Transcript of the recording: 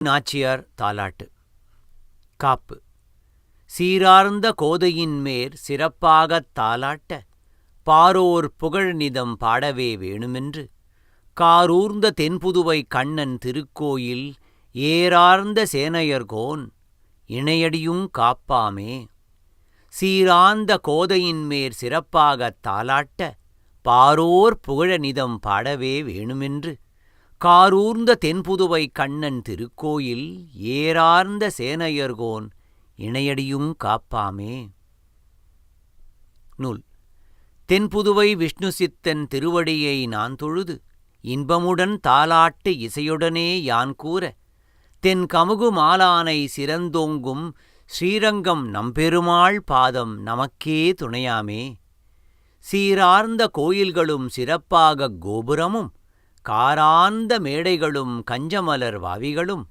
நாச்சியார் தாலாட்டு. காப்பு. சீரார்ந்த கோதையின் மேற் சிறப்பாகத் தாலாட்ட பாரோர் புகழ்நிதம் பாடவே வேணுமென்று காரூர்ந்த தென்புதுவை கண்ணன் திருக்கோயில் ஏரார்ந்த சேனையர்கோன் இணையடியுங் காப்பாமே. சீரார்ந்த கோதையின் மேற் சிறப்பாகத் தாலாட்ட பாரோர் புகழநிதம் பாடவே வேணுமென்று காரூர்ந்த தென்புதுவை கண்ணன் திருக்கோயில் ஏரார்ந்த சேனையர்கோன் இணையடியுங் காப்பாமே. நூல். தென்புதுவை விஷ்ணுசித்தன் திருவடியை நான் தொழுது இன்பமுடன் தாலாட்டு இசையுடனே யான் கூற தென் கமுகு மாலானை சிறந்தோங்கும் ஸ்ரீரங்கம் நம்பெருமாள் பாதம் நமக்கே துணையாமே. சீரார்ந்த கோயில்களும் சிறப்பாகக் கோபுரமும் காரார்ந்த மேடைகளும் கஞ்சமலர் வாவிகளும்